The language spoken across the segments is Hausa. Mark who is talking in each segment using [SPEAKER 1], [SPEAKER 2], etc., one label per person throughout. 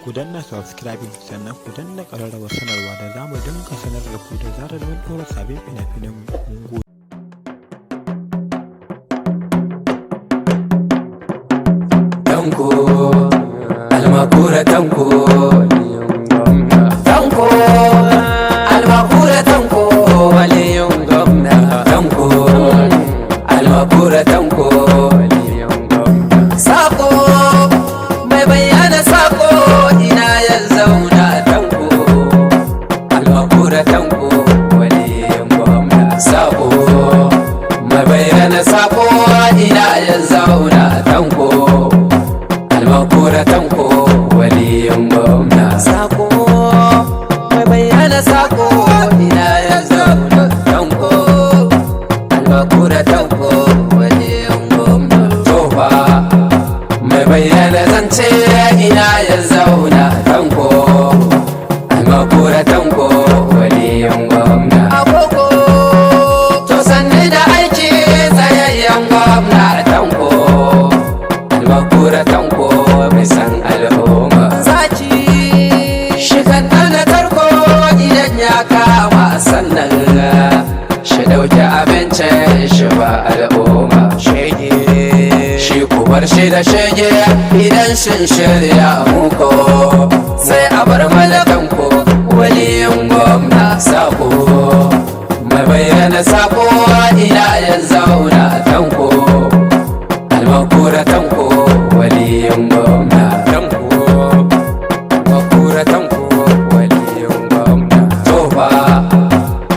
[SPEAKER 1] ku danna subscribing sannan ku danna ƙararrawar sanarwa da za mu dinga sanar da ku da zarar mun ɗora sabbin fina-finan mun gode.
[SPEAKER 2] Tanko, almakura tanko, tanko, almakura tanko, waliyin gwamna. Tanko, almakura tanko, waliyin gwamna. Sako, mai bayyana sako, ina ya zauna. Tanko, almakura tanko, waliyin gwamna. Sako, mai bayyana sako, ina ya zauna. Tanko, almakura tanko, waliyin gwamna. Sako, mai bayyana sako, ina ya zauna. Tanko, almakura tanko, waliyin gwamna. Tofa, mai bayyana zance, ina ya zauna. Tanko, almakura tanko, waliyin gwamna. Agogo, to sanni da aiki, tsayayyen gwamna. Tanko, almakura tanko, mai san al'umma. Zaki shigan na tarko idan ya kama, sannan shi dauki abincin shi ba al'umma. Shege shi kubar shi da shege idan shin shirya muko, sai a bar malakanko, waliyin gwamna. Sako, mai bayyana sako, ina ya zauna. Tanko, almakura tanko, waliyin gwamna. Tanko, almakura tanko, waliyin gwamna. Tofa,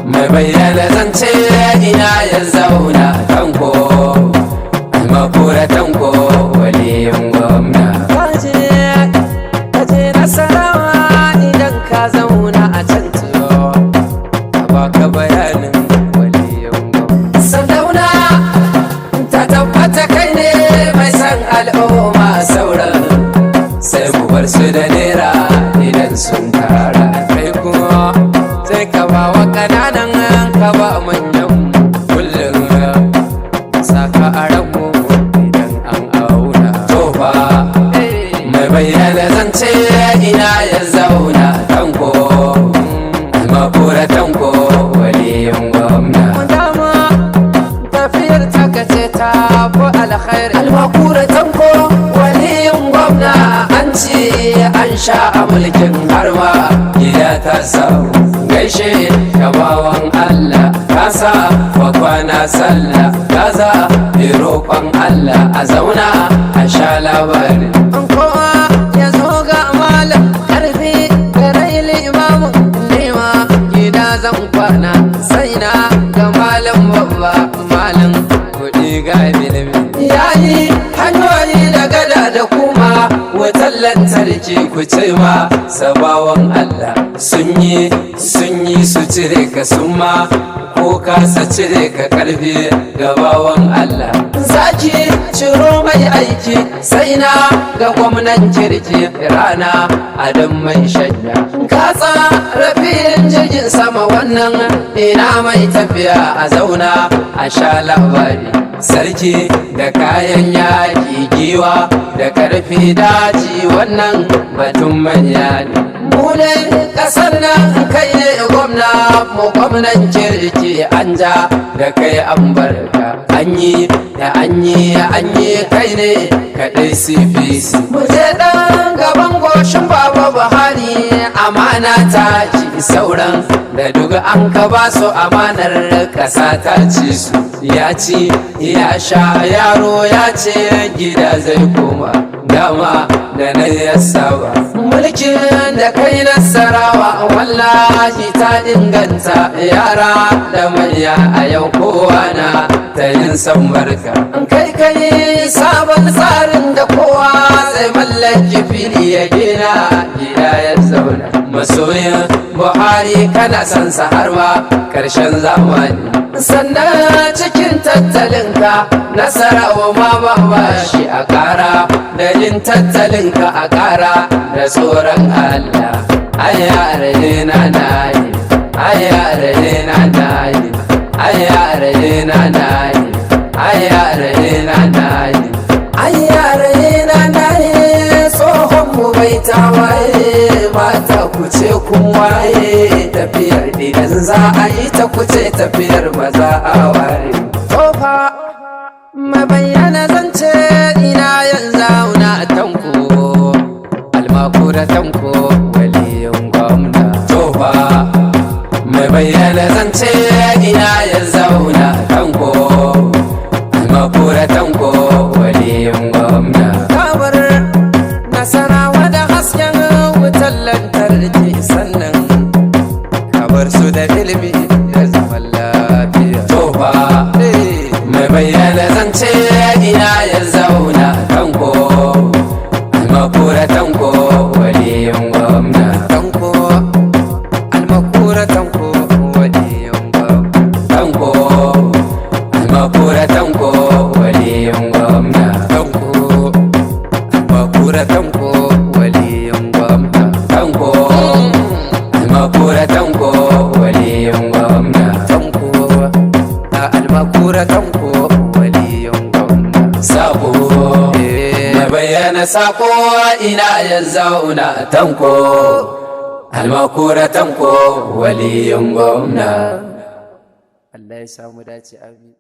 [SPEAKER 2] mai bayyana zance, ina ya zauna. Tanko, almakura tanko, waliyin gwamna. Kaje Nasarawa idan ka zauna a can tiyo, a baka bayanin waliyin gwamna. Sadauna ta tabbata kai ne mai san al'umma. Sauran sai ku bar su da nera idan sun tara. Kai kuma sai ka ba wa ƙananan, ka ba manyan kullum, saka a ranmu idan an auna. Tofa, mai bayyana zance, ina ya zauna. Tanko, almakura tanko, waliyin gwamna. Dama tafiyar takace ta fi alkhairi. Almakura tanko, waliyin gwamna. An ce an sha a mulkin harma, gida ta samu gaishe da bawan Allah. Kasa wa kwana sallah, kaza bi roƙon Allah. A zauna a sha labari, kowa ya zo ga malam. Karfi da rai limamin nema, gida zan kwana sai na ga malam babba. Malam kuɗi ga bilimi, yayi hanyoyi da gada da kuma wutar lantarki. Ku ce ma sabawan Allah sun yi su cire ka, sun ma ko kasa cire ka. Karfi gabawan Allah, zaki ciro mai aiki sai na ga gwamnan kirki. Rana adam mai shanya, ka tsara filin jirgin sama. Wannan ina mai tafiya, a zauna a sha labari. Sarki da kayan yaƙi, giwa da ƙarfi daji, wannan batun manya ne. Mu ne ƙasar nan, kai ne gwamna, mu gwamnan kirki. An ja da kai an barka, an yi kai ne kaɗai CPC. Mu je ɗan gaban goshin baba Buhari, amana ta ci. Sauran da duga an ka ba su amanar ƙasa ta ci su. Ya ci ya sha, yaro ya ce gida zai koma. Dama da na ya saba, mulkin da kai Nasarawa wallahi ta inganta. Yara da manya a yau kowa na ta yin san barka. Kai sabon tsarin da kowa zai mallaki fili ya gina gida ya zauna. Masoyin Buhari kana san sa har ma karshen zamani. Sannan cikin tattalinka Nasarawa ma ba shi a ƙara, da yin tattalinka a ƙara da tsoron Allah. Ayyare na nayi, ayyare na nayi, ayyare na nayi, ayyare na nayi, ayyare na nayi. Tsohon mu bai ta tawaye mata ku ce kun waye tafiyar idan za a yi ta ku ce tafiyar ba za a ware tofa mabayyana zance ina yanzu na tanko almakura tanko waliyin gwamna tofa mabayyana zance ina yanzu na tanko almakura tanko waliyin gwamna kabar nasarawa da hasken wutar lantarki sannan kabar su da ilimi da zaman lafiya tofa mai bayyana zance ina ya zauna tanko almakura tanko waliyin gwamna tanko almakura tanko waliyin gwamna tanko almakura tanko waliyin gwamna tanko almakura tanko waliyin gwamna tanko almakura tanko waliyin gwamna tanko almakura tanko waliyin gwamna sako mai bayyana sako ina ya zauna tanko almakura tanko waliyin gwamna Allah ya samu dace amin